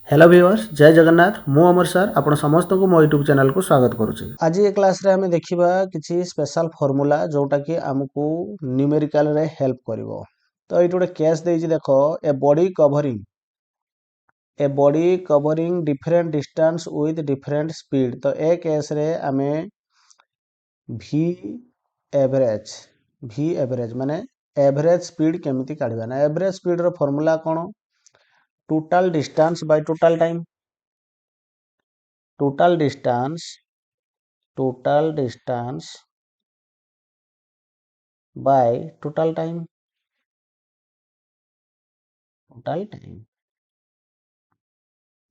Hello viewers जय जगन्नाथ मु अमर sir आपण समस्त को मो यूट्यूब चैनल को स्वागत करुचे। आज ये क्लास रे हमें देखिबा किछि स्पेशल फार्मूला जोटा कि हमकु न्यूमेरिकल रे हेल्प करिवो। तो एइट गोटे केस देइछि देखो a body covering different distance with different speed. तो ए केस रे हमें v एवरेज माने एवरेज स्पीड केमिति काढिबा ना। एवरेज स्पीड रो फार्मूला कोन total distance by total time. Total distance by total time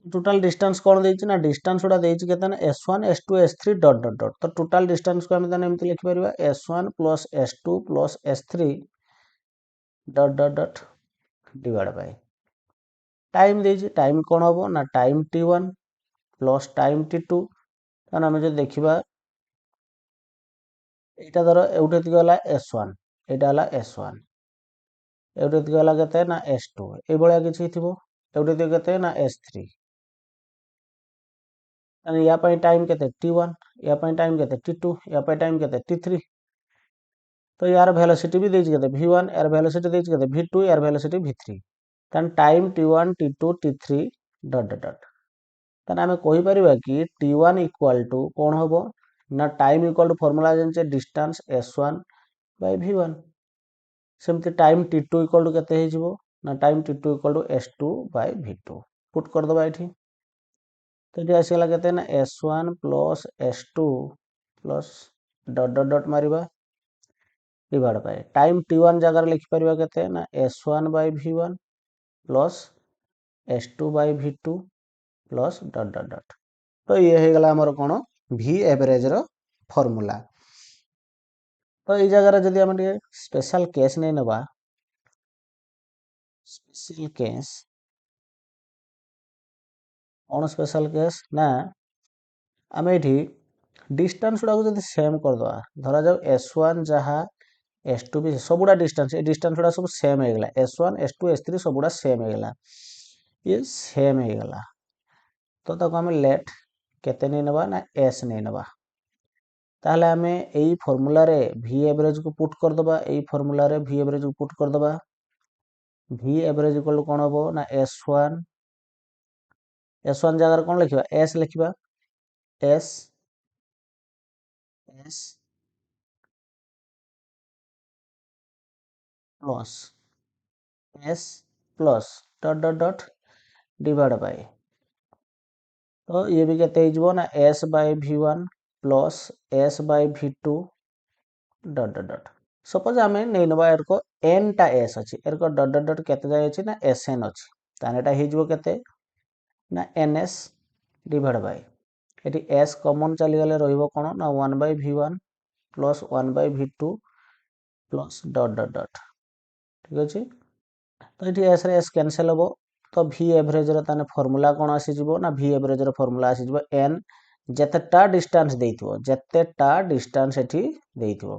total distance कौन देइछि ना डिस्टेंस उडा देइछि केते ना s1 s2 s3 dot dot dot. तो टोटल डिस्टेंस को हम तने एमति लिखि परिबा s1 plus s2 plus s3 dot dot dot divide by time देइछि। टाइम कोन होबो ना time t1 plus time t2। तन हम जे देखिबा एटा धरो एउटे गला s1 एटा हला s1 एउटे गला केते ना s2 ए भलिया किछि थिबो एउटे केते ना s3 या टाइम केते t1 या टाइम केते t2 या टाइम केते t3। तो यार वेलोसिटी भी देइछि केते v1 यार वेलोसिटी देइछि केते v2 यार वेलोसिटी v3। तन time t1 t2 t3 dot dot dot. तन हमें कहि परिबा कि t1 इक्वल टू कोन होबो ना टाइम इक्वल टू फार्मूला जंचे डिस्टेंस s1 बाय v1। सेमति टाइम t2 इक्वल टू केते हे जिवो ना time t2 equal to s2 by v2 put कर दबा एठी। तो ये आसी गला केते ना s1 plus s2 plus dot dot dot मारिबा डिवाइड बाय टाइम t1 जगह लिखि परिबा केते ना s1 by v1 plus s2 by v2 plus dot dot dot. तो ये हे गला हमर कोन v एवरेज रो फार्मूला। तो ई जगह रे जदी हम स्पेशल केस नै नबा स्पेशल केस कौन स्पेशल केस ना आम ये डिस्टेंस गुड़ा जब सेम करदे धरा जाऊ s1 जहाँ s2 भी सबुड़ा डिस्टेंस गुड़ा सब सेम हो गला s1 s2 s3 सबुड़ा सेम हो गला ये सेम हो गला। तो तक आम लेट केते नहीं नबा ना s नहीं नबा ताहले आमे एई फार्मूला रे v एवरेज को पुट कर दबा एई फार्मूला रे v एवरेज को पुट कर दबा v एवरेज इक्वल कोन होबो ना s1 जगह कोन लिखिबा s लिखिबा s plus s plus dot dot dot divide by तो ये भी कहते हैं ना s by v1 plus s by v2 dot dot dot. Suppose आमे नै नबा एर को n टा s अछि एर को डॉट डॉट डॉट केते जाय अछि ना sn अछि ताने एटा हे जिवो केते ना ns डिवाइड बाय एटी s कॉमन चली गले रहिबो कोन ना 1 by v1 plus 1 by v2 plus dot dot dot ठीक अछि। तो एटी s रे s कैंसिल होबो तो v एवरेज रो ताने फार्मूला कोन आसी जिवो ना v एवरेज रो फार्मूला आसी जिवो n जेतेटा डिस्टेंस देइथिबो जेतेटा डिस्टेंस एठी देइथिबो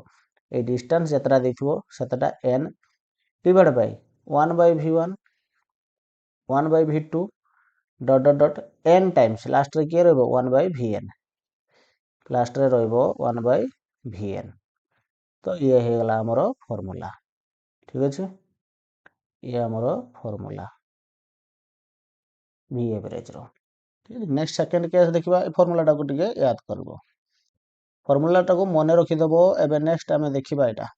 ए डिस्टेंस जेतरा देइथिबो सेतेटा n divide by 1 by v1 1 by v2 dot dot dot n times last रे के रहबो 1 बाय vn लास्ट रे रहबो 1 बाय vn। तो ये हे गला हमरो फार्मूला ठीक अछि ये हमरो फार्मूला v एवरेज रो। नेक्स्ट सेकंड केस देखिबा ए फार्मूला टाको टिके याद करबो फार्मूला टाको मने रखि दबो। एबे नेक्स्ट हमें देखिबा एटा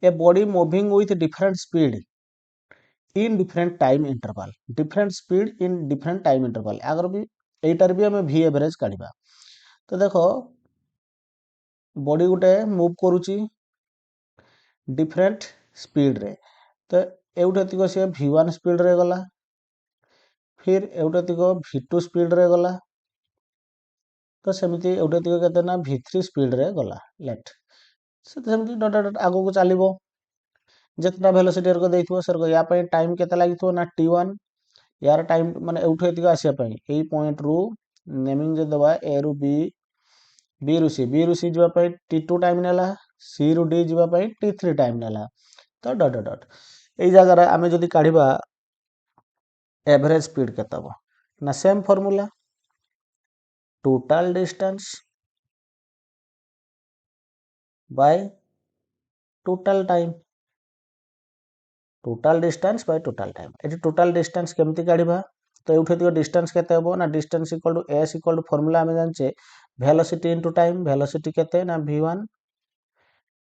a body moving with different speed in different time interval different speed in different time interval अगर भी एटार भी हमें v एवरेज काढिबा। तो देखो बॉडी गुटे मूव करूची डिफरेंट स्पीड रे तो एउटे तिको से v1 स्पीड रे गला फिर एउटे तिको v2 स्पीड रे गला तो सेमती एउटे तिको केते ना v3 स्पीड रे गला लेट सेमती डॉट डॉट आगो को चलीबो जेतना वेलोसिटी को देइथिबो सर को या पय टाइम केते लागिथो ना t1 यार टाइम माने एउटे तिको आसिया पय एई पॉइंट रु नेमिंग जे दबा a रु b रु c जबा पय t2 टाइम नेला c रु d जबा पय t3 टाइम नेला तो डॉट डॉट डॉट एई जगह रे आमे जदी काढिबा एवरेज स्पीड केतबो ନା same formula total distance by total time, total distance by total time। ଏଠି total distance କେମିତି କାଢ଼ିବା? ତ ଏଇଠି ଏତିକ distance କେତେ ହେବ ନା distance equal to s equal to formula ଆମେ ଜାଣିଛେ velocity into time, velocity କେତେ ନା v1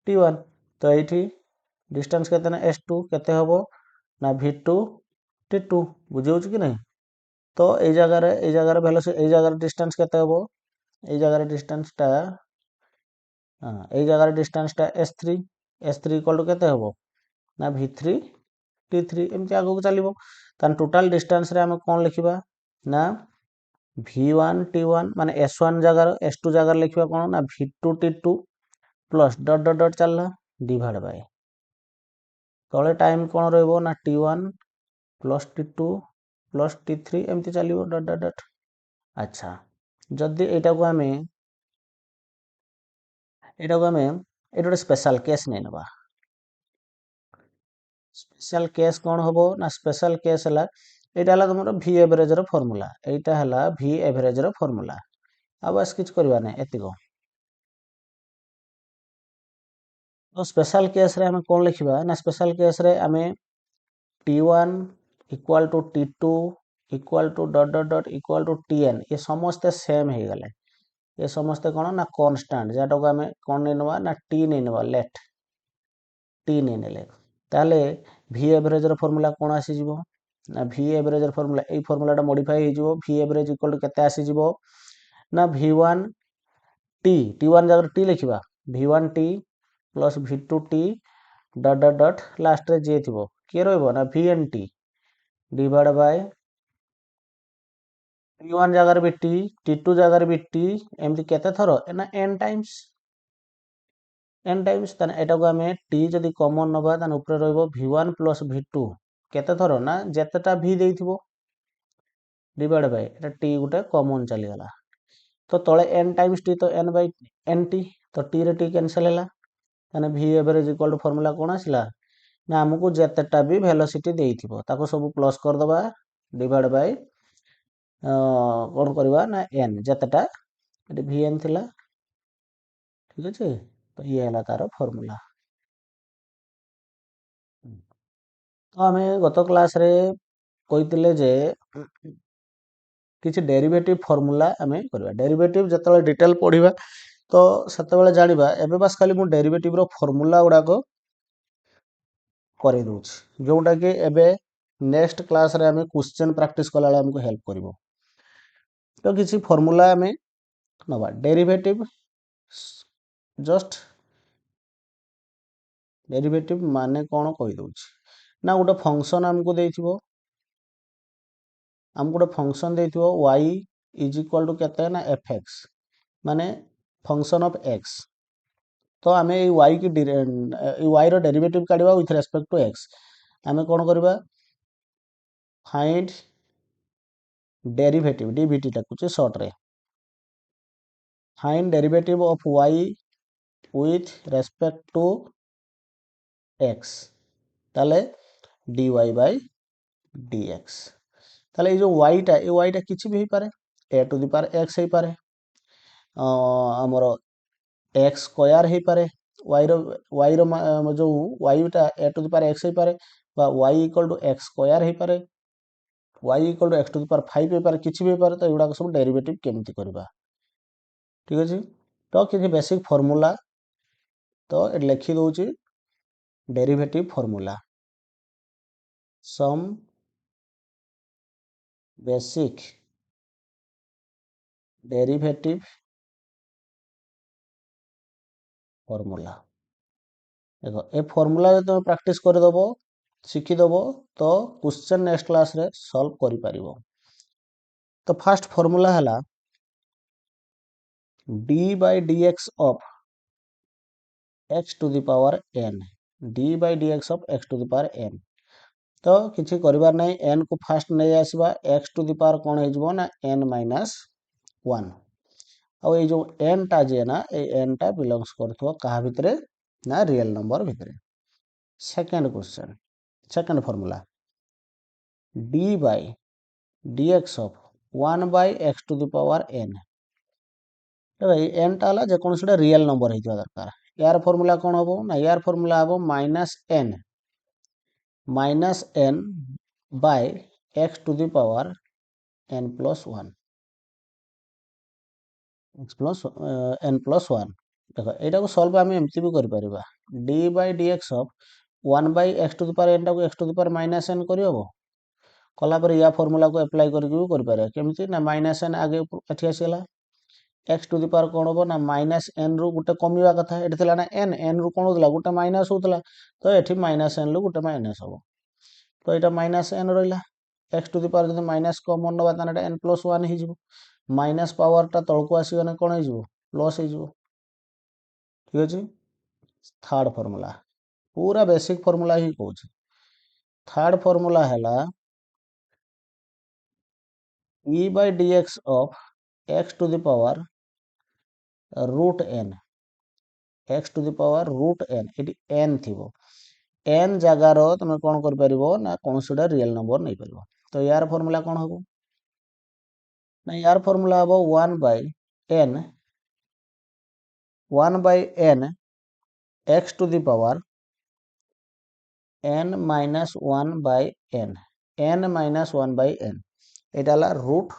t1। ତ ଏଇଠି distance କେତେ ନା s2 କେତେ ହେବ ନା v2 t2। ବୁଝି ହେଉଛି କି ନାହିଁ? ତ ଏଇ ଜାଗାରେ velocity ଏଇ ଜାଗାରେ distance କେତେ ହେବ? ଏଇ ଜାଗାରେ distance ଟା ଏଇ ଜାଗାରେ distance ଟା s3 equal to କେତେ ହେବ ନା v3 t3 ଏମିତି ଆଗକୁ ଚାଲିବ। ତାହେଲେ ଟୋଟାଲ ଡିଷ୍ଟାନ୍ସରେ ଆମେ କ'ଣ ଲେଖିବା ନା v1 t1 ମାନେ s1 ଜାଗାରେ s2 ଜାଗାରେ ଲେଖିବା କ'ଣ ନା v2 t2 plus dot dot dot ଚାଲିଲା ଡିଭାଇଡ୍ ବାଇ ତଳେ ଟାଇମ୍ କ'ଣ ରହିବ ନା t1 plus t2 plus t3 ଏମିତି ଚାଲିବ ଡଟ୍ ଡଟ୍ ଡଟ୍। ଆଚ୍ଛା, ଯଦି ଏଇଟାକୁ ଆମେ ଏଇଠି ଗୋଟେ ସ୍ପେଶାଲ କେସ୍ ନେଇନେବା। ସ୍ପେଶାଲ କେସ୍ କ'ଣ ହେବ ନା ସ୍ପେଶାଲ କେସ୍ ହେଲା ଏଇଟା ହେଲା ତୁମର ଭି ଏଭରେଜର ଫର୍ମୁଲା, ଏଇଟା ହେଲା ଭି ଏଭରେଜର ଫର୍ମୁଲା। ଆଉ ବାସ୍ କିଛି କରିବା ନାହିଁ ଏତିକ। ତ ସ୍ପେଶାଲ କେସ୍ରେ ଆମେ କ'ଣ ଲେଖିବା ନା ସ୍ପେଶାଲ କେସ୍ରେ ଆମେ t1 equal to t2 equal to dot dot dot equal to tn ଏ ସମସ୍ତେ ସେମ୍ ହେଇଗଲେ। ଏ ସମସ୍ତେ କ'ଣ ନା କନଷ୍ଟାଣ୍ଟ, ଯାହାଟାକୁ ଆମେ କ'ଣ ନେଇନେବା ନା ଟି ନେଇନେବା, ଲେଟ୍ ଟି ନେଇନେଲେ ତାହେଲେ ଭି ଏଭରେଜର ଫର୍ମୁଲା କ'ଣ ଆସିଯିବ ନା ଭି ଏଭରେଜର ଫର୍ମୁଲା ଏଇ ଫର୍ମୁଲାଟା ମଡିଫାଏ ହେଇଯିବ। ଭି ଏଭରେଜ ଇକ୍ୱାଲ୍ ଟୁ କେତେ ଆସିଯିବ ନା v1 t t1 ଜାଗାରେ ଟି ଲେଖିବା v1 t plus v2 t dot dot dot ଲାଷ୍ଟରେ ଯିଏ ଥିବ କିଏ ରହିବ ନା vn t divide Bai t1 ଜାଗାରେ ବି t t2 ଜାଗାରେ ବି t ଏମିତି କେତେ ଥର ନା n ଟାଇମ୍ସ ତାହେଲେ ଏଟାକୁ ଆମେ t ଯଦି କମନ୍ ନେବା ତାହେଲେ ଉପରେ ରହିବ v1 ପ୍ଲସ୍ v2 କେତେ ଥର ନା ଯେତେଟା v ଦେଇଥିବ ଡିଭାଇଡ୍ ବାଇ ଏଟା t ଗୋଟେ କମନ୍ ଚାଲିଗଲା। ତ ତଳେ n ଟାଇମ୍ସ t ତ n ବାଇ n t ତ t ରେ t କ୍ୟାନସଲ୍ ହେଲା। ତାହେଲେ v average equal to formula କ'ଣ ଆସିଲା ନା ଆମକୁ ଯେତେଟା ବି ଭେଲୋସିଟି ଦେଇଥିବ ତାକୁ ସବୁ ପ୍ଲସ୍ କରିଦେବା ଡିଭାଇଡ୍ ବାଇ କ'ଣ କରିବା ନା n ଯେତେଟା ଏଠି vn ଥିଲା, ଠିକ୍ ଅଛି। ତ ଇଏ ହେଲା ତାର ଫର୍ମୁଲା। ତ ଆମେ ଗତ କ୍ଲାସ୍ରେ କହିଥିଲେ ଯେ କିଛି ଡେରିଭେଟିଭ୍ ଫର୍ମୁଲା ଆମେ କରିବା। ଡେରିଭେଟିଭ୍ ଯେତେବେଳେ ଡିଟେଲ୍ ପଢ଼ିବା ତ ସେତେବେଳେ ଜାଣିବା। ଏବେ ବାସ୍ ଖାଲି ମୁଁ ଡେରିଭେଟିଭ୍ର ଫର୍ମୁଲା ଗୁଡ଼ାକ କରେଇ ଦେଉଛି, ଯେଉଁଟାକି ଏବେ ନେକ୍ସଟ କ୍ଲାସ୍ରେ ଆମେ କ୍ୱେଶ୍ଚନ୍ ପ୍ରାକ୍ଟିସ୍ କଲାବେଳେ ଆମକୁ ହେଲ୍ପ କରିବ। ତ କିଛି ଫର୍ମୁଲା ଆମେ ନେବା। ଡେରିଭେଟିଭ୍ ଜଷ୍ଟ ଡେରିଭେଟିଭ୍ ମାନେ କ'ଣ କହିଦେଉଛି ନା ଗୋଟେ ଫଙ୍କସନ୍ ଆମକୁ ଦେଇଥିବ, y ଇଜ୍ ଇକ୍ୱାଲ୍ ଟୁ କେତେ ନା fx ମାନେ ଫଙ୍କସନ୍ ଅଫ୍ x। ତ ଆମେ ଏଇ y ର ଡେରିଭେଟିଭ୍ କାଢ଼ିବା ୱିଥ୍ ରେସ୍ପେକ୍ଟ ଟୁ x। ଆମେ କ'ଣ କରିବା ଫାଇଣ୍ଡ ଡେରିଭେଟିଭ୍ dvt ଡାକୁଛେ ସର୍ଟରେ, find derivative of y with respect to x ତାହେଲେ dy ବାଇ dx। ତାହେଲେ ଏଇ ଯେଉଁ ୱାଇଟା କିଛି ବି ହେଇପାରେ, a to the power x ହେଇପାରେ, ଆମର x ସ୍କୋୟାର ହେଇପାରେ, ୱାଇର ଯେଉଁ ୱାଇଟା a to the power x ହେଇପାରେ ବା y equal to x square ହେଇପାରେ, y equal to x to the power 5 ହେଇପାରେ, କିଛି ବି ହେଇପାରେ। ତ ଏଗୁଡ଼ାକ ସବୁ ଡେରିଭେଟିଭ୍ କେମିତି କରିବା, ଠିକ୍ ଅଛି। ତ କିଛି ବେସିକ୍ ଫର୍ମୁଲା ତ ଏଠି ଲେଖି ଦେଉଛି ଡେରିଭେଟିଭ୍ ଫର୍ମୁଲା ସମ୍ ବେସିକ୍ ଡେରିଭେଟିଭ୍ ଫର୍ମୁଲା। ଦେଖ ଏ ଫର୍ମୁଲା ଯଦି ତୁମେ ପ୍ରାକ୍ଟିସ୍ କରିଦେବ ଶିଖିଦେବ ତ କ୍ୱେଶ୍ଚନ୍ ନେକ୍ସଟ କ୍ଲାସ୍ରେ ସଲ୍ଭ କରିପାରିବ। ତ ଫାର୍ଷ୍ଟ ଫର୍ମୁଲା ହେଲା d by dx of x to the power n, d by dx of x to the power n। ତ କିଛି କରିବାର ନାହିଁ, n କୁ ଫାର୍ଷ୍ଟ ନେଇ ଆସିବା, x ଟୁ ଦି ପାୱାର କ'ଣ ହେଇଯିବ ନା n ମାଇନସ୍ 1। ଆଉ ଏଇ ଯେଉଁ n ଟା ଯିଏ ନା ଏଇ n ଟା ବିଲଙ୍ଗସ୍ କରୁଥିବ କାହା ଭିତରେ ନା ରିଏଲ୍ ନମ୍ବର ଭିତରେ। Second formula d by dx of 1 by x to the power n। भाई n टा हला जेकोसी रियल नंबर होइतिबा दरकार। यार फॉर्मूला कोन हबो ना यार फॉर्मूला हबो -n by x to the power n plus 1 x plus n plus 1। देखो एटा को सॉल्व आमे एमती भी करि परिबा d by dx of 1 by x to the power n टा को x to the power -n करि हबो। कला पर या फॉर्मूला को अप्लाई करके भी कर पारे केमती ना -n आगे एठी आसीला x टू द पावर कोन हबो ना -n रु गुटे कमिवा कथा एठी थिला ना n रु कोन होतला गुटे माइनस होतला तो एठी -n रु गुटे माइनस हबो तो एटा -n रहिला x टू द पावर जदि माइनस कॉमन नबा ताने एटा n प्लस 1 हि जिवो माइनस पावर टा तळको आसीबो ना कोन हि जिवो प्लस हि जिवो। ठीक अछि थर्ड फार्मूला पूरा बेसिक फार्मूला ही कहूची। थर्ड फार्मूला हैला e by dx of x to the power root n x to the power root n eighty n थिबो n जगार तुम कौन कर परिबो ना कोनसुडा रियल नंबर नहीं परिबो। तो यार फार्मूला कौन हबो ना यार फार्मूला हबो 1 by n x to the power n minus 1 by n minus 1 by n Etah La root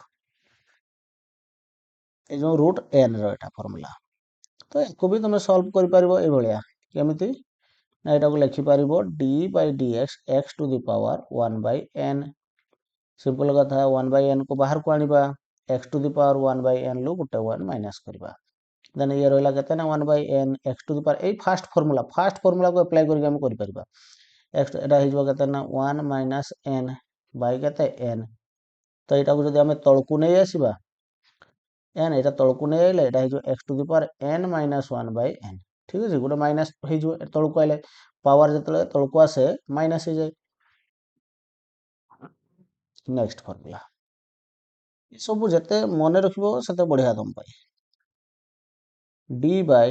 ए जो रूट n रो एटा फार्मूला। तो एको भी तुम सॉल्व कर परिबो ए भलिया केमिति ना एटा को लिखि परिबो d by dx x to the power 1 by n simple कथा 1 by n को बाहर को आनिबा x to the power 1 by n low Gute 1 minus करबा देन ये रहला केते ना 1 by n x to the power A first formula को अप्लाई करके हम कर परिबा x एटा हिजबो केते ना 1 minus n by केते n तो एटा को जदि हम तळकु नै आसीबा n एटा तळकु नै आइले एटा हिजो x to the power n minus 1 by n। ठीक अछि गुटे माइनस हिजो तळकु आइले पावर जतले तळकु आसे माइनस हो जाय। नेक्स्ट फार्मूला सब जते मने रखिबो सेते बढ़िया तुम पाई d by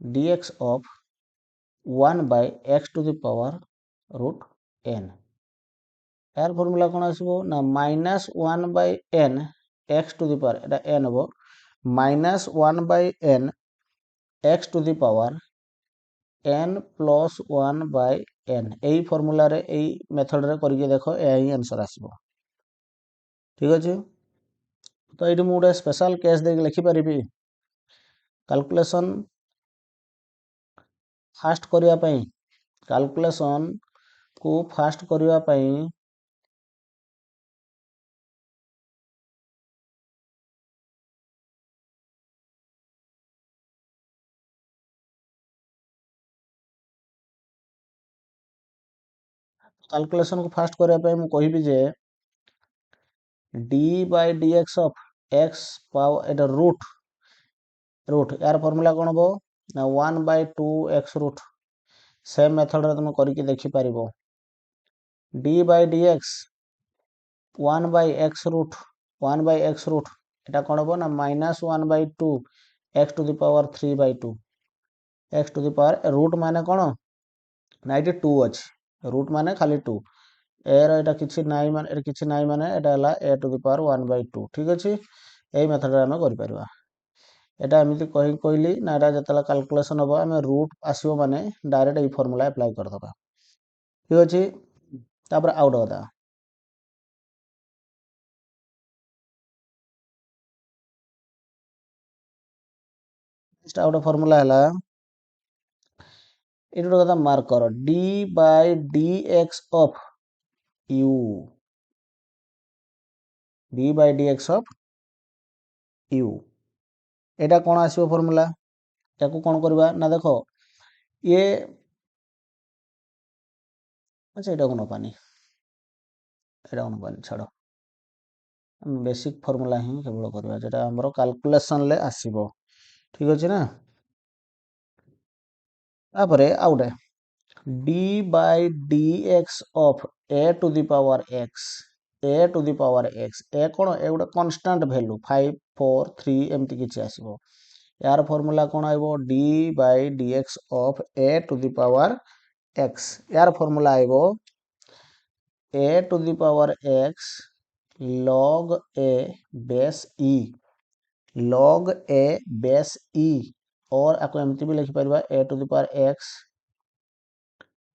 dx of 1 by x to the power root n यार फॉर्मूला कोन आसीबो ना -1 by n x to the power Etah n हबो -1 by n x to the power n plus 1 by n AE formula रे एई method रे करके देखो एई answer आसीबो। ठीक अछि तो एठी मु गुटे स्पेशल केस दे लिखि परिबी कैलकुलेशन फास्ट करिया पई कैलकुलेशन को फास्ट करिया पई कैलकुलेशन को फास्ट करिया पई मु कहिबी जे d by dx of x power Etah root यार फार्मूला कोन हबो ना 1 by 2x root same method रे तुम करके देखि परिबो d by dx 1 by x root एटा कोन हबो ना -1 by 2 x to the power 3 by 2 x to the power root माने कोन ना एटी 2 अछि रूट माने खाली 2 एर एटा किछि नाइ माने एटा हला a to the power 1 by 2। ठीक अछि एई मेथड रे हम करि परिबा एटा एमिति कहली ना एटा जतला कैलकुलेशन हबो हम रूट आसीबो माने डायरेक्ट एई फार्मूला अप्लाई कर दबा। ठीक अछि तापर आउट होता नेक्स्ट आउट फार्मूला हला एटा कथा मार्क करो d by dx of u d by dx of u Etah cone आसीबो formula याकू कोन करबा ना देखो ये अच्छा एटा कोन पानी छाड़ो बेसिक फार्मूला ही केवल करबा जेटा हमरो कैलकुलेशन ले आसीबो। ठीक अछि ना तापरे आउटे d by dx of a to the power x a cone A Gute constant value 5 4 3 एमति किछि आसीबो यार फार्मूला कोन आइबो d by dx of a to the power x यार फार्मूला आइबो a to the power x log a base e log a base e और आपको एमती भी लिखि परबा a to the power x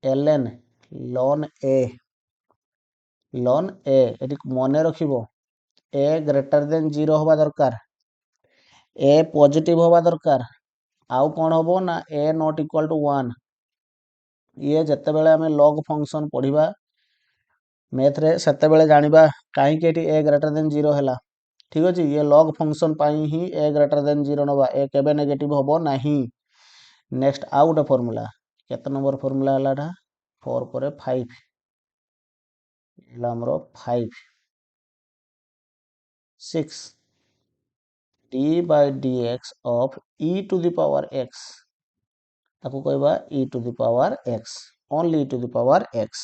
ln ln a एटी मने रखिबो a ग्रेटर देन 0 होबा दरकार a पॉजिटिव होबा दरकार आउ कोन होबो ना a नॉट इक्वल टू 1 ये जत्ते बेले हमें log फंक्शन पढ़िबा मैथ रे सेते बेले जानिबा काहे कि एटी a ग्रेटर देन 0 हैला ठीक अछि ये log function pi he a greater than 0 नबा a केबे नेगेटिव होबो नाही नेक्स्ट आउट फार्मूला केते नंबर फार्मूला हलाडा 4 परे 5 हमरो 5 6 d by dx of e to the power x ताको कहबा e to the power x only e to the power x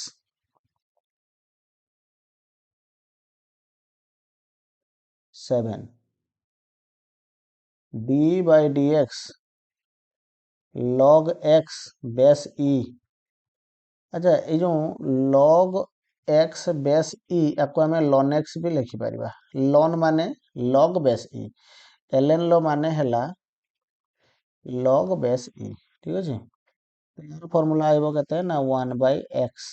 7 d by dx log x base e अच्छा ये जो log x base e आपको हमें ln x भी लिखि परिबा ln माने log बेस e ln लो माने हैला log बेस e ठीक अछि यार फार्मूला आइबो केते ना 1 by x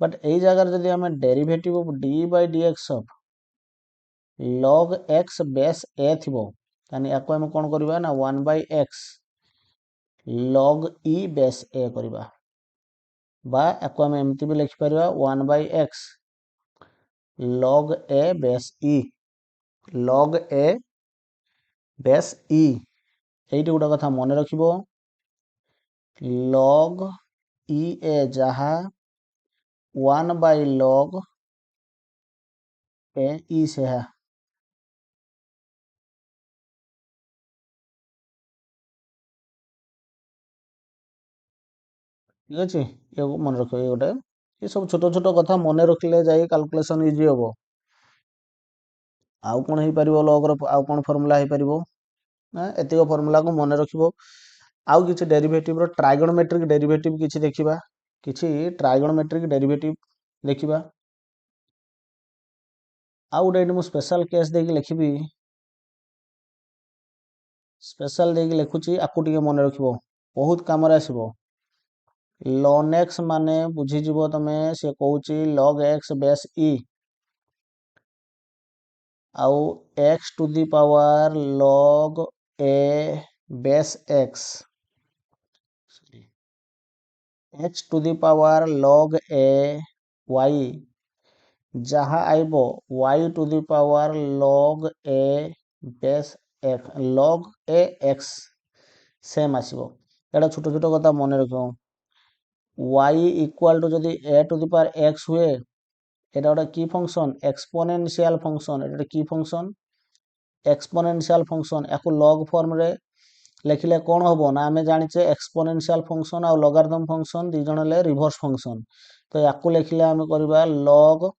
बट एई जगह जदी हमें derivative of d by dx of log x base a थिबो तानी याको हम कोन करबा ना 1 by x log e base a करबा बा याको हम एमती भी लिखि परिबा 1 by x log a base e log a base e एइटी गुडा कथा मने रखिबो log e a जहा 1 by log a e से है ठीक अछि ये मन रखो ये गोटे ये सब छोट छोट कथा मने रखले जाई कैलकुलेशन इजी होबो आउ कोन हे परिबो लॉग रो आउ कोन फार्मूला हे परिबो ना एतिको फार्मूला को मने रखिबो आउ किछि डेरिवेटिव रो ट्राइगोनोमेट्रिक डेरिवेटिव किछि देखिबा किछि ट्राइगोनोमेट्रिक डेरिवेटिव देखिबा आउ गोटे मु स्पेशल केस देकी लिखिबी स्पेशल देकी लिखुची आकु टिके मने रखिबो बहुत काम रे आसीबो ln x माने बुझी जिवो तमे से कहूची log x बेस e आउ x to the power log a base x x to the power log a y जहा आइबो y to the power log a base x log a x same आसीबो एटा छोटो छोटो कथा मने रखो y इक्वल टू जदी a to the power x हुए एटा गोटे की फंक्शन एक्सपोनेंशियल फंक्शन एटा की फंक्शन एक्सपोनेंशियल फंक्शन याको log फॉर्म रे लिखिले कोन होबो ना हमें जानिचे एक्सपोनेंशियल फंक्शन आ लॉगरिथम फंक्शन दी जण ले रिवर्स फंक्शन तो याको लिखिले हमें करबा log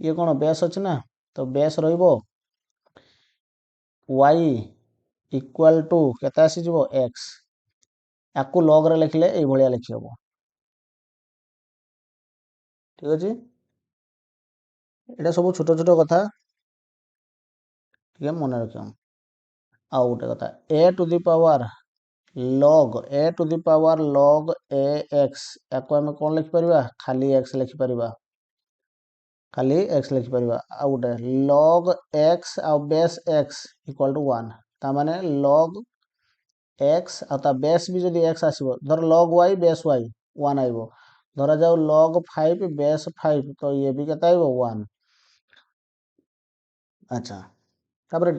ये कोन बेस अछि ना तो बेस रहइबो y इक्वल टू केता आसी जिवो x याको log रे लिखिले एई भलिया लिखि होबो ठीक अछि एटा सब छोटो छोटो कथा ठीक है मने रखियो आ गोटे कथा a to the power log a x याको हम कोन लिखि परिबा खाली x लिखि परिबा खाली x लिखि परिबा आ गोटे log x आ बेस x इक्वल टू 1 ता माने log x आ ता बेस भी जदी x आसीबो धर log y बेस y 1 आइबो धरा जाऊ log 5 बेस 5 तो ये भी केता आइबो 1 अच्छा तापर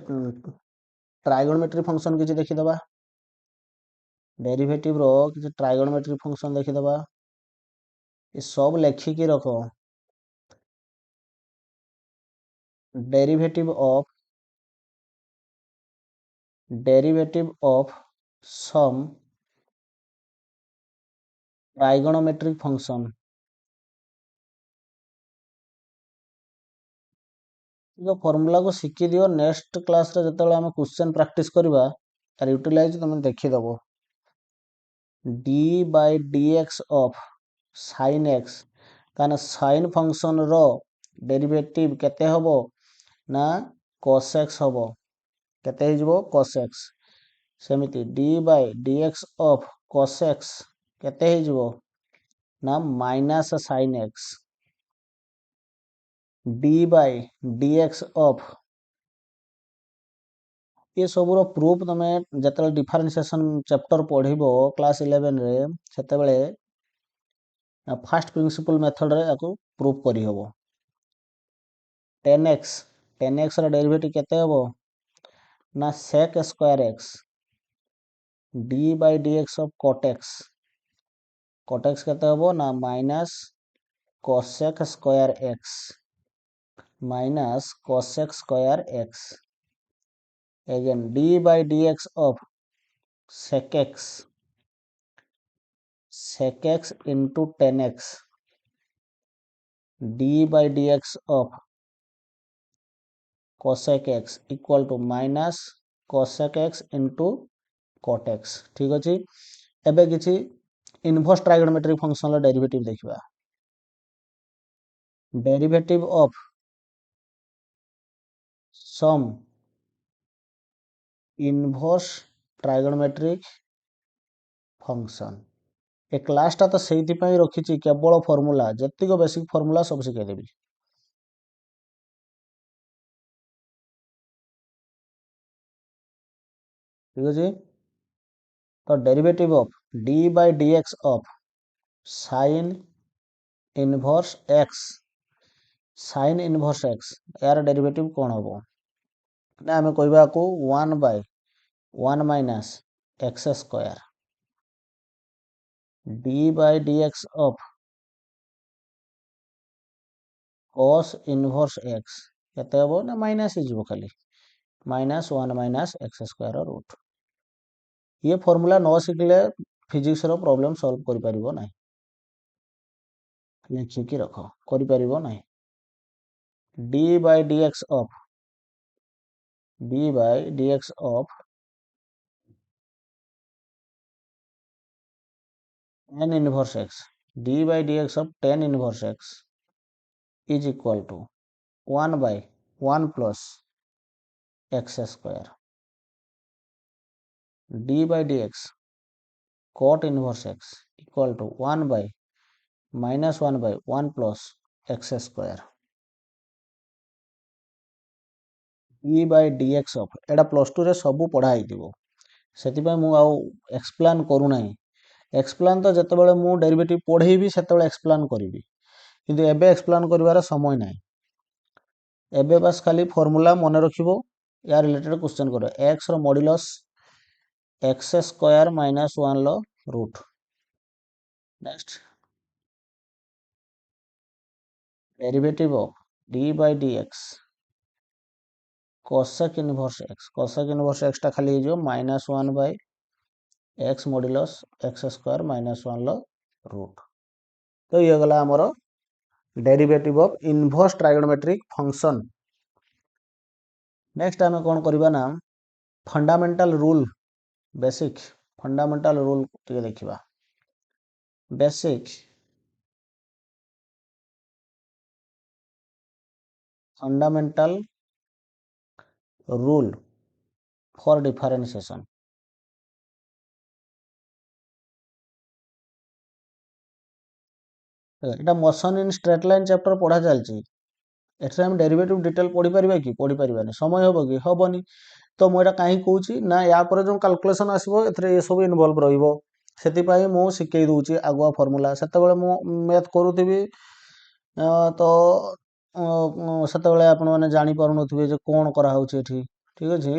ट्राइगोनोमेट्री फंक्शन किछि देखि दबा डेरिवेटिव रो किछि ट्राइगोनोमेट्री फंक्शन देखि दबा ये सब लेखि की रखो derivative of some trigonometric function यो फार्मूला को सिखि दियो नेक्स्ट क्लास रे जतले हम क्वेश्चन प्रैक्टिस करबा आर यूटिलाइज तुम देखि दबो d by dx of sin x काना sin फंक्शन रो डेरिवेटिव केते हबो ନା cos x ହବ କେତେ ହେଇଯିବ cos x ସେମିତି d by dx of cos x କେତେ ହେଇଯିବ ନା minus sin x d by dx of ये सबूर प्रूफ तुम जो डिफरेंशिएशन चैप्टर पढ़ो क्लास 11 रे सेतेबेले फर्स्ट प्रिंसिपल मेथड रे याको प्रूफ करी हबो 10x रा डेरिवेटिव केते हबो ना sec square x d by dx of cot x केते हबो ना minus cosec square x minus cosec square x again d by dx of sec x into 10x d by dx of cosec x equal to minus cosec x into cot x ठीक अछि एबे किछि inverse trigonometric function ला derivative देखिबा derivative of some inverse trigonometric function ए class टा तो सेहिति पई रखिछि केवल फार्मूला जत्तिको बेसिक फार्मूला सब सिखाइ देबी ठीक अछि तो derivative of d by dx of sin inverse x sin inverse x यार डेरिवेटिव कोन होबो ना हमें कहबा को 1 by 1 minus x square d by dx of cos inverse x केते होबो ना माइनस ही जीवो खाली minus 1 minus x square root ये फार्मूला न सिखले फिजिक्स रो प्रॉब्लम सॉल्व करि परिबो नै लिखि रख करि परिबो नै d by dx of tan inverse x d by dx of tan inverse x is equal to 1 by 1 plus x square d by dx cot inverse x equal to 1 by minus 1 by 1 plus x square d by dx of एडा plus 2 रे सब पढ़ा हितिबो सेति पय मु आउ explain करू नै एक्सप्लेन तो जतबेले मु डेरिवेटिव पढेबी सेतबेले एक्सप्लेन करिवि किंतु एबे एक्सप्लेन करिवार समय नै एबे बस खाली फार्मूला मन रखिबो या रिलेटेड क्वेश्चन करो x रो मॉड्यूलस x स्क्वायर minus 1 लो root next derivative of d by dx cosec inverse x टा खाली जो minus 1 by x modulus x square minus 1 लो रूट तो ये गला हमरो derivative of inverse trigonometric function next आमे कोन करबा ना fundamental rule basic fundamental rule टिके देखिबा basic fundamental rule for differentiation एटा motion in straight line chapter पढ़ा चलची एठरे हम डेरिवेटिव डिटेल पढ़ी परिबा कि पढ़ी परिबानी समय होबो कि होबोनी तो मु एटा काहे कहूची ना या पर जो कैलकुलेशन आसीबो एथरे ये सब इन्वॉल्व रहिबो सेति पई मु सिखै दूची आगुआ फार्मूला सेतेबेले मु मैथ करूथिबी तो सेतेबेले आपण माने जानि पारु नथिबे जे कोन करा होची एठी ठीक अछि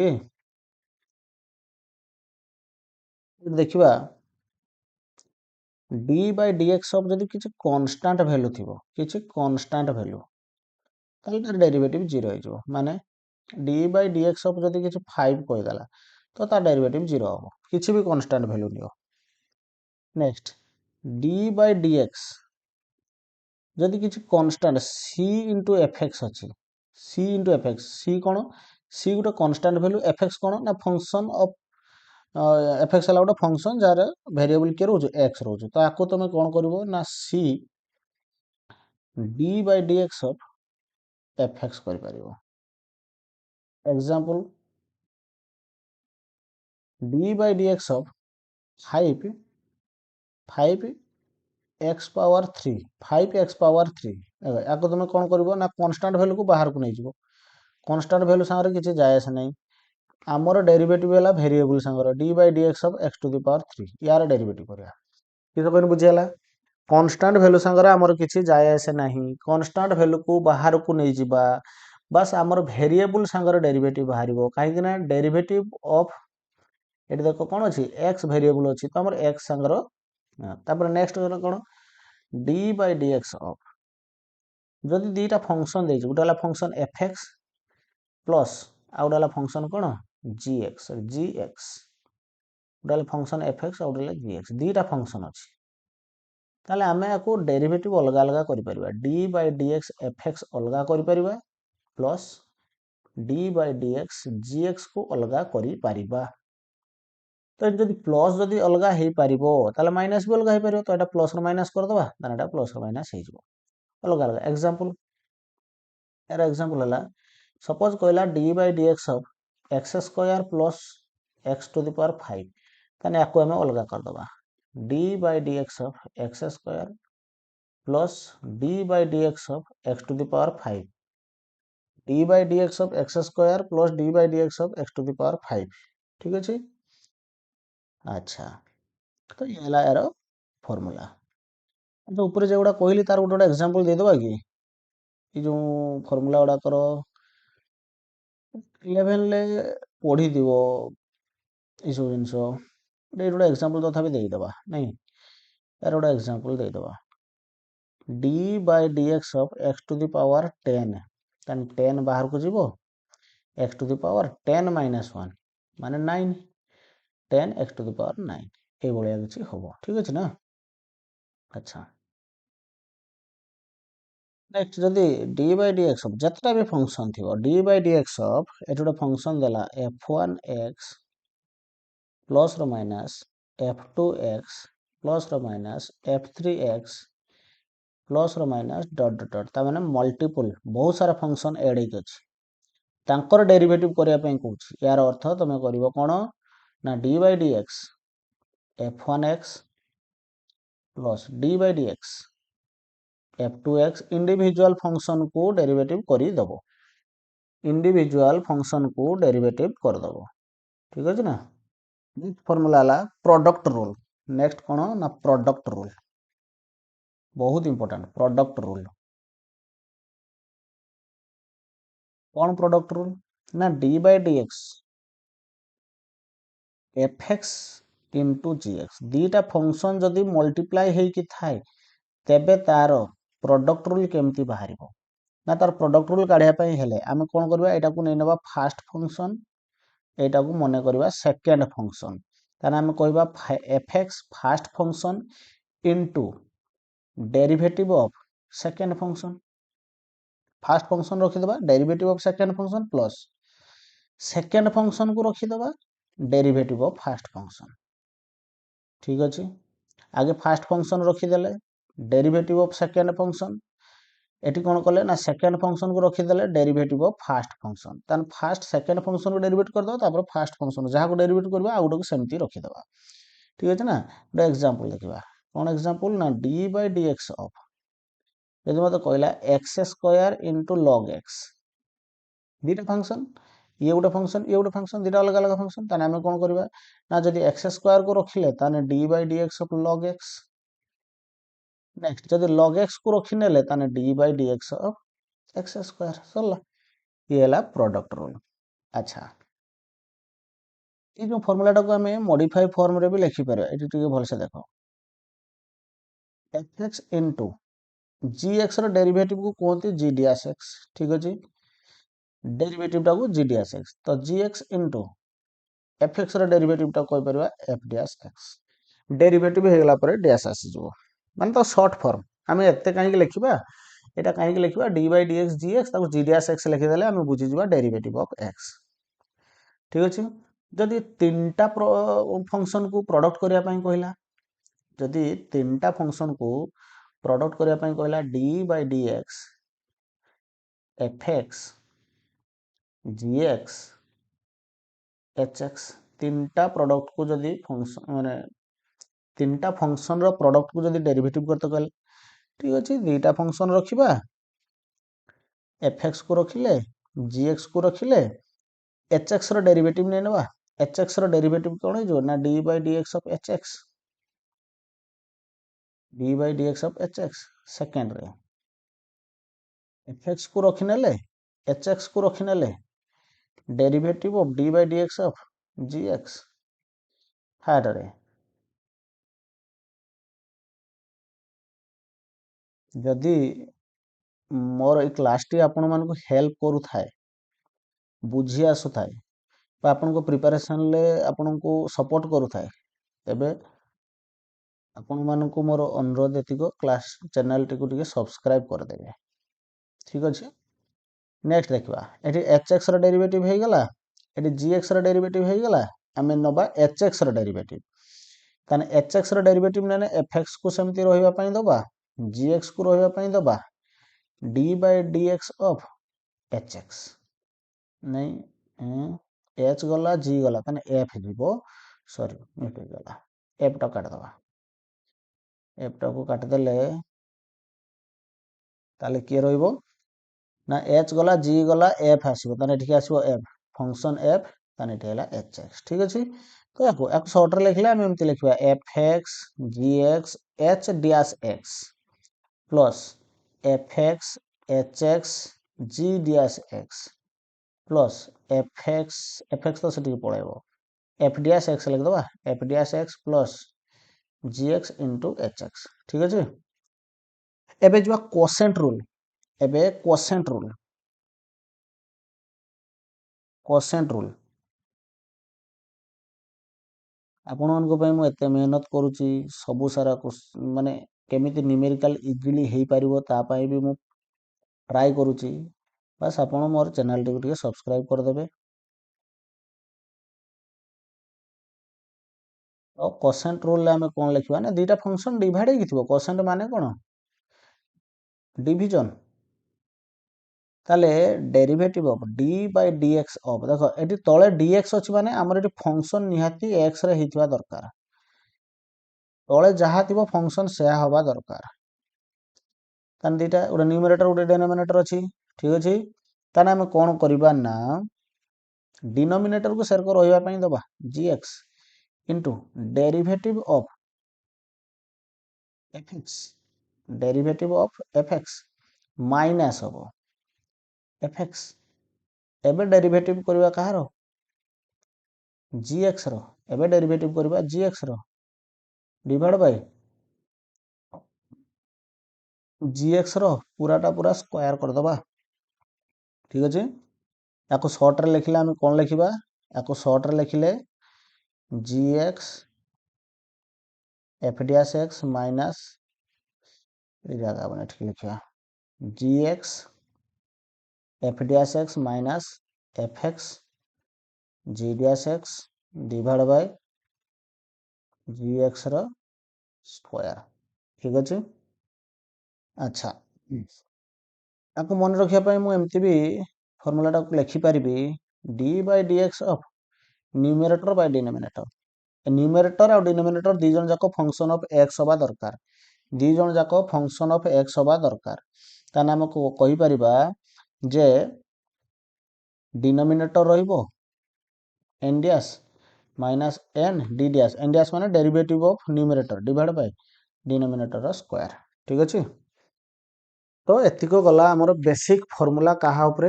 देखिबा d by dx of जदि किछि कांस्टेंट वैल्यू थिबो किछि कांस्टेंट वैल्यू ताले तार डेरिवेटिव 0 हो जिवो माने d by dx of जदि किछि 5 कहि दला तो तार डेरिवेटिव 0 हो किछि भी constant value neo next d by dx जदि किछि कांस्टेंट c into fx अछि c into fx c कोन c गुटे कांस्टेंट वैल्यू fx कोन ना फंक्शन ऑफ fx हला गोटे फंक्शन जार वेरिएबल के रोज x रोज तो आको तमे कोन करबो ना c d by dx of fx करि परिबो example D by D x of 5x power 3 5x power 3 या तुम कौन कर ना कन्स्टाट भैल्यू को बाहर को नहीं जीवो कन्स्टाट भैल्यू सांगे किसी जाए आसे नहीं आमर डेरिवेटिव है भेरिएबल सांगर d by D x of x to the power 3 यार डेरिवेटिव करिया किस कहने बुझीगला कन्स्टाट भैल्यू सांगर आमर किसी जाए आसे नहीं कन्स्टाट भैल्यू को बाहर को नहीं जीवा बस आमर भेरिएबल सांगर डेरिवेटिव बाहर कहीं डेरिवेटिव ऑफ ये देख कौन अच्छी एक्स भेरिएबल अच्छी तो आमर एक्स सांगर नेक्स्ट कौन D by D x of जदि दीटा फंक्शन दे गोटे फंक्शन एफ एक्स प्लस आउ गोटे फंक्शन कौन जी एक्स गोटे फंक्शन एफ एक्स आउ गोटे जी एक्स दीटा फंक्शन अच्छी ताले आमे याको डेरिवेटिव अलग अलग करिपरिबा D by D X F X अलग करिपरिबा plus D by D X G X को अलग करिपरिबा तो जदि प्लस जदि अलग हो पारिबो ताले माइनस भी अलग हो पारिबो तो एटा प्लस रो माइनस कर दबा ताने एटा प्लस रो माइनस हो जिवो अलग अलग एग्जांपल यार एग्जांपल हला सपोज कहला d by D x of x square plus x to the power 5 ताने याको हमें अलग कर दबा d by D x of x square plus D by D x of x to the power 5 d by D x of x square plus D by D x of x to the power 5 ठीक अच्छे अच्छा तो ये है यार formula जो ऊपर जो गुड़ा कहली तार गोटे गोटे एग्जांपल दे दबा कि ये जो फॉर्मूला गुड़ा कर 11 ले पढ़ी दिवो ये सब जिनस गोटे एग्जांपल तथापि देदबा नहीं यार गोटे एग्जांपल देदबा D by D x of x to the power 10 तान 10 बाहर को जीवो X to the power 10 minus 1 माने 9 10 एक्स टू द पावर 9 ये भाया किसी हम ठीक अच्छे ना अच्छा नेक्स्ट जदि D by D x of जितना भी फंक्शन थी D by D x of ये गोटे फंक्शन देला f1x plus rho minus f2x plus rho minus f3x plus rho minus dot dot dot ता माने मल्टीपल बहुत सारा फंक्शन ऐड होके अछि तांकर डेरिवेटिव करिया पई कहूछ यार अर्थ तमे करिवो कोन ना D by D x f1x plus D by D x f2x individual function को डेरिवेटिव करी दबो इंडिविजुअल फंक्शन को डेरिवेटिव कर दबो ठीक अछि ना नेक्स्ट फार्मूला ला प्रोडक्ट रूल नेक्स्ट कोन ना प्रोडक्ट रूल बहुत इंपोर्टेंट प्रोडक्ट रूल कौन प्रोडक्ट रूल ना D by D X F X into G X दीटा फंक्शन जदि मल्टीप्लाई होइकी थाए तेबे तार प्रोडक्ट रूल केमती बाहर ना तार प्रोडक्ट रूल काढ़िया पई हेले आमे कोन करबा एटा को नै नबा फर्स्ट फंक्शन एटा को मने करबा सेकंड फंक्शन ताना आमे कहबा F X first function into derivative of second function first function रखिदबा derivative of second function plus second function को रखिदबा डेरिवेटिव ऑफ फर्स्ट फंक्शन ठीक अच्छे आगे फर्स्ट फंक्शन रखिदेले डेरिवेटिव ऑफ सेकंड फंक्शन एटी कौन कले ना सेकंड फंक्शन को रखिदेले डेरिवेटिव ऑफ फर्स्ट फंक्शन तान फर्स्ट सेकंड फंक्शन को डेरिवेट कर दो तापर फर्स्ट फंक्शन जहाँ को डेरिवेट करबा आ गोटे को सेमती रखिदबा ठीक अच्छे ना गोटे एग्जांपल देखिबा कौन एग्जांपल ना D by D x of यदि मत कहला X square into log X दीटा फंक्शन ये गोटे फंक्शन दीटा अलग अलग फंक्शन ताने आमे कोन करबा ना जदि एक्स स्क्वायर को रखिले ताने D by D x of log X next जदि लॉग एक्स को रखि नेले ताने D by D x of x square सरला ये हला प्रोडक्ट रूल अच्छा ये जो फार्मूला को हमें मॉडिफाई फॉर्म रे भी लिखि परबा एटी टिके भल से देखो fx into gx रो डेरिवेटिव को कहते g ds x ठीक अछि डेरिवेटिव टा को g ds x तो gx into fx रो डेरिवेटिव टा कहि परबा f ds x डेरिवेटिव हे गेला परे ds आसी जबो माने तो शॉर्ट फॉर्म हमें एते काहे के लिखिबा एटा काहे के लिखिबा dy dx gx ताको g ds x लिखि देले हमें बुझि जबा डेरिवेटिव ऑफ x ठीक अछि जदि तीनटा फंक्शन को प्रोडक्ट करिया पई कहला जदि तीनटा फंक्शन को प्रोडक्ट करिया पई कहला d by D X F x gx hx तीनटा प्रोडक्ट को जदि फंक्शन माने तीनटा फंक्शन रो प्रोडक्ट को जदि डेरिवेटिव करते कहले ठीक अछि दुईटा फंक्शन रखिबा fx को रखिले gx को रखिले hx रो डेरिवेटिव नै नेबा hx रो डेरिवेटिव कोन हो जो ना d by dx of hx d by dx of hx second रे fx को रखिनेले hx को रखिनेले derivative of d by dx of gx third रे जदि मोर ए क्लास टी आपण मानको हेल्प करू थाए बुझी आसु थाए बा आपण को प्रिपरेशन ले आपण को सपोर्ट करू थाए तबे आपण मानको मोर अनुरोध एतिको क्लास चैनल टी को टिके सब्सक्राइब कर देबे ठीक अछि नेक्स्ट देखबा एठी hx रो डेरिवेटिव हे गेला एठी gx रो डेरिवेटिव हे गेला हमें नबा hx रो डेरिवेटिव ताने hx रो डेरिवेटिव नेने fx को सेमति रहिबा पई दबा gx को रहिबा पई दबा d by dx of hx नहीं h गला g गला ताने f जीवो सॉरी मिटे गला f टा काट दबा f टा को काट देले ताले के रहिबो ना h गला g गला f आसीबो ताने ठीक आसीबो f फंक्शन f ताने ठेला hx ठीक अछि तो याको एक शॉर्ट रे लिखले हम एमति लिखबा fx gx h dash x plus fx hx g dash x plus fx तो सेठी पळाइबो f डैश x लिख दबा f dash x plus gx into hx ठीक अछि एबे जबा कोसेंट रूल एबे कोसेंट रूल आपण मानको पई मु एते मेहनत करूची सबु सारा माने केमिति न्यूमेरिकल इजीली हेई परिबो ता पई भी मु ट्राई करूची बस आपण मोर चैनल टी को सब्सक्राइब कर देबे और कोसेंट रूल ले हमें कोन लिखबा ना दुईटा फंक्शन डिवाइड हे किथिबो कोसेंट माने कोन डिवीजन ताले derivative of d by dx of देखो एटी तळे dx अछि माने हमर एटी फंक्शन निहाती x रे हितवा दरकार तळे जहा थिबो फंक्शन सेया होबा दरकार तान दीटा उडा न्यूमरेटर उडा डिनोमिनेटर अछि ठीक अछि ताने हम कोन करबा ना डिनोमिनेटर को सेर को रहिबा पई दबा gx into derivative of fx derivative of fx minus होबो fx एबे डेरिवेटिव करबा कहारो gx रो एबे डेरिवेटिव करबा gx रो डिवाइड बाय gx रो पूराटा पूरा स्क्वायर कर दबा ठीक अछि याको शॉर्ट रे लिखले हम कोन लिखिबा याको शॉर्ट रे लिखले gx f dash x minus ए जगह बने ठीक लिखिया gx f dash x minus fx g dash x divide by gx रो स्क्वायर ठीक अछि अच्छा आपको मन रखिया पई मु एमति भी फार्मूला टा लिखि परिबी d by dx of numerator by denominator numerator और डिनोमिनेटर दी जन जाको फंक्शन ऑफ x होबा दरकार दी जन जाको फंक्शन ऑफ x होबा दरकार ताने हम को कहि परिबा जे डिनोमिनेटर रहिबो n dash minus n d dash माने derivative of numerator divide by denominator square ठीक अछि तो एतिको गला हमर बेसिक फार्मूला काहा ऊपर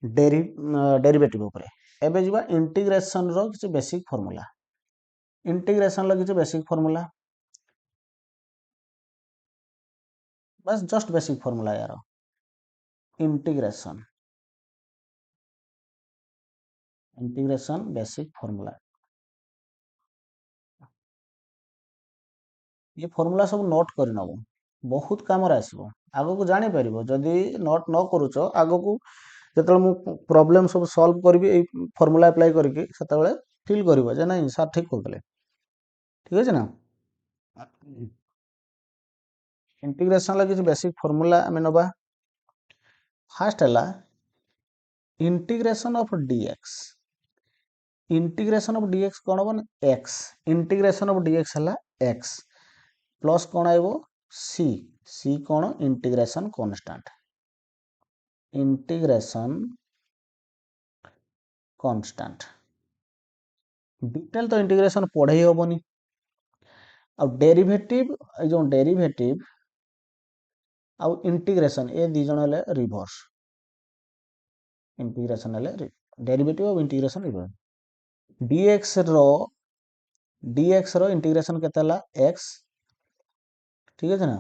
डेरिवेटिव ऊपर एबे जिबा इंटीग्रेशन रो किछ बेसिक फार्मूला इंटीग्रेशन लो किछ बेसिक फार्मूला बस जस्ट बेसिक फार्मूला यार इंटीग्रेशन बेसिक फार्मूला ये फार्मूला सब नोट कर नबो बहुत काम रे आसीबो आगो को जानि परिबो जदी नोट न करूचो आगो को जतले मु प्रॉब्लम सब सॉल्व करबी ए फार्मूला अप्लाई करके सेतबेले फील करबो जे नहीं सर ठीक करतले ठीक अछि ना इंटीग्रेशन ला किछ बेसिक फार्मूला हमें नबा फर्स्ट हला integration of dx integration of dx कौन हम x इंटीग्रेशन ऑफ dx है x प्लस कौन आइबो c c कौन integration constant integration constant detail तो इंटीग्रेशन पढ़ाई हेबनी आ डेरिवेटिव जो डेरिवेटिव आ इंटीग्रेशन ए दी जण हेले रिवर्स इंटीग्रेशन हेले derivative of integration reverse dx रो इंटीग्रेशन केते हला x ठीक है ना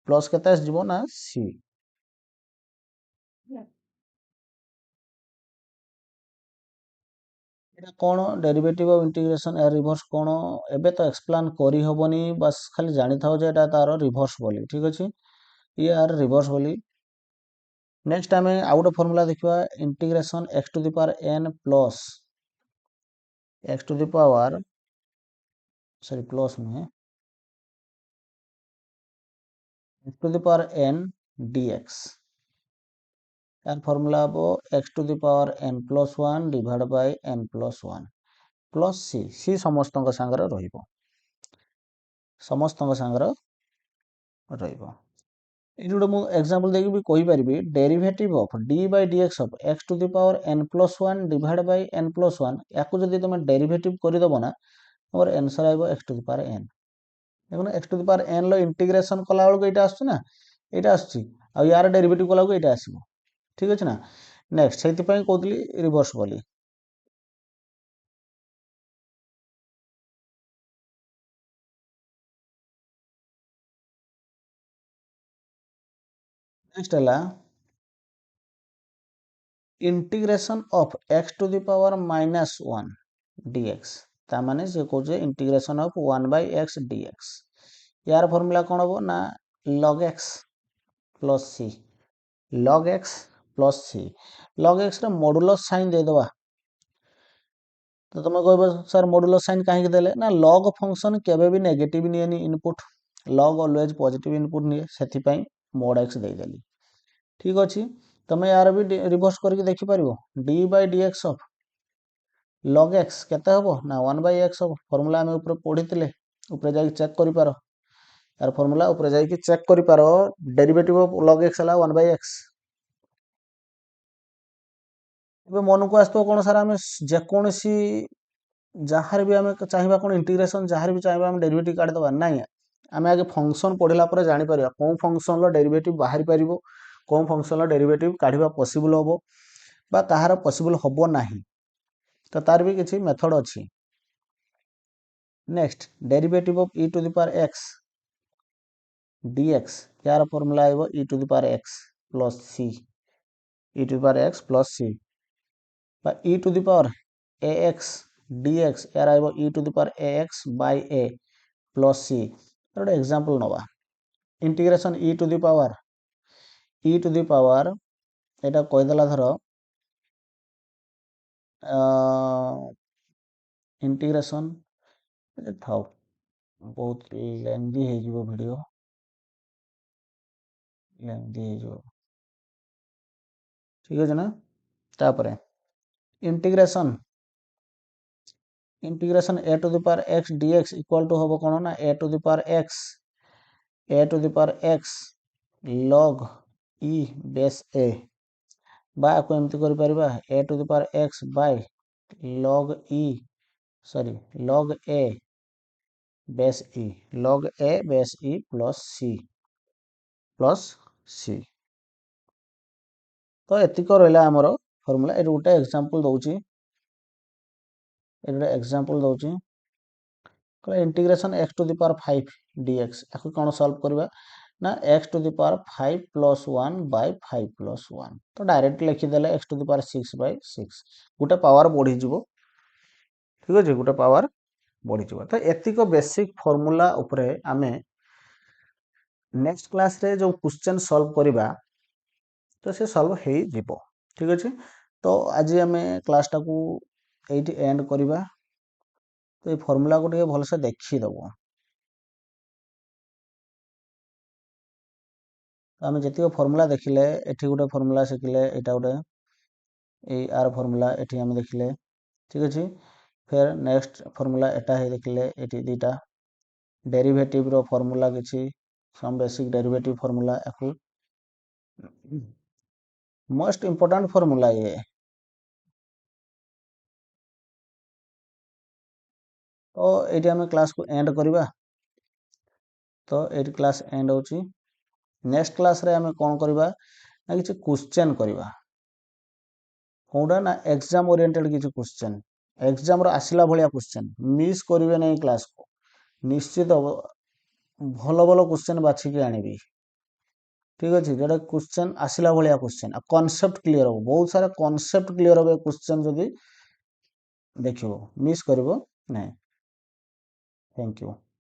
प्लस केते जीवो ना c এটা কোন ডেরিভেটিভ অফ ইন্টিগ্রেশন এর রিভর্স কোন এবে তো এক্সপ্লেন করি হবনি বাস খালি জানি থাও যে এটা তার রিভর্স বলি ঠিক আছে ই আর রিভর্স বলি नेक्स्ट आम आउ गोटे फर्मूला देखा integration x to the power n plus x to the power sorry plus नुहे x to the power n dx यार फर्मूला हम x to the power n plus 1 divide by n plus 1 plus c c समस्त सांगर रहिबो समस्त सांगर रहिबो ये गोटे मु एग्जांपल देकी भी कहि परिबी derivative of d by dx of x to the power n plus 1 divide by n plus 1 याकू जदी तुम डेरिवेटिव करि दबो ना हमर आंसर आइबो x to the power n देखो x to the power n लो इंटीग्रेशन कला बेलको एटा आछी ना एटा आछी आ यार डेरिवेटिव कला को एटा आसीबो ठीक अछि ना नेक्स्ट सेति पय कहतली रिवर्स बोली नेक्स्ट हला integration of x to the power minus 1 dx ता माने से कहजे integration of 1 by x dx यार फार्मूला कोन हो ना log x plus c log x plus c log x रे मॉडुलस साइन दे दवा तो तुम कहबो सर मॉडुलस साइन काहे देले ना log फंक्शन केबे भी नेगेटिव नियनी input log always positive input निये सेति पई mod x दे देली ठीक अछि तुम यार भी रिवर्स करके देखि परिबो d by dx of log x केते हबो ना 1 बाय x हबो फार्मूला हम ऊपर पढितिले ऊपर जाई चेक करि पारो यार फार्मूला ऊपर जाई कि चेक करि पारो डेरिवेटिव ऑफ log x हला 1 बाय x ଏବେ ମନକୁ ଆସतो कोन सारा हम जे कोनसी जहार भी आम चाहिए कौन इंटीग्रेशन जहार भी चाहिए आम डेरिवेटिव काट दबा नहीं आम आगे फंक्शन पढ़ला पर जानि परिबा कोन फंक्शन लो डेरिवेटिव बाहरी परिबो कोन फंक्शन लो डेरिवेटिव काढिबा पॉसिबल होबो बा कहार पॉसिबल होबो नाही तो तार भी किछि मेथड अछि next derivative of e to the power x dx यार फार्मूला आइबो e to the power x plus c e to the power x plus c बा e to the power ax dx यार आइबो e to the power ax by a plus c गोटे example नवा integration e to the power एटा कहि देला धरो integration थाउ बहुत लेंथी हे जिवो वीडियो लेंथी हे जिवो ठीक है ना तापरे integration integration a to the power x dx equal to होबो कोन ना a to the power x log e base a बा को एमती करि परिबा a to the power x by log e sorry log a base e log a base e plus c तो एतिक रहला हमर फार्मूला ए गोटे एग्जांपल दउची ए गोटे एग्जांपल दउची कहला integration x to the power 5 dx आको कोन सॉल्व करबा ना x to the power 5 plus 1 by 5 plus 1 तो डायरेक्ट लिखि देले x to the power 6 by 6 गोटे पावर बढ़ी जिवो ठीक अछि गोटे पावर बढ़ी जिवो तो एतिक बेसिक फार्मूला ऊपरे आमे नेक्स्ट क्लास रे जो क्वेश्चन सॉल्व करबा तो से सॉल्व हे जिवो ठीक अछि तो आज आमे क्लास टाकू एठी एंड करबा तो ये फार्मूला को टे भल से देखि दबो तो आमे जतिक फार्मूला देखिले एठी गोटे फार्मूला शिखिले एटा गोटे এই आर फॉर्मूला एठी हम देखले ठीक अछि फिर नेक्स्ट फॉर्मूला एटा हे देखले एठी दुटा डेरिवेटिव रो फॉर्मूला किछि सम बेसिक डेरिवेटिव फॉर्मूला एकु मोस्ट इंपोर्टेंट फॉर्मूला ये तो एठी हम क्लास को एंड करबा तो एठी क्लास एंड होची नेक्स्ट क्लास रे हम कोन करबा ना किछि क्वेश्चन करबा कोडा ना एग्जाम ओरिएंटेड किछि क्वेश्चन एग्जाम रो आसिला भलिया क्वेश्चन मिस करिवे नै क्लास को निश्चित भलो भलो क्वेश्चन बाछि के आनिबी ठीक अछि जेडा क्वेश्चन आसिला भलिया क्वेश्चन आ कांसेप्ट क्लियर हो बहुत सारा कांसेप्ट क्लियर हो क्वेश्चन जदी देखिबो मिस करबो नै थैंक यू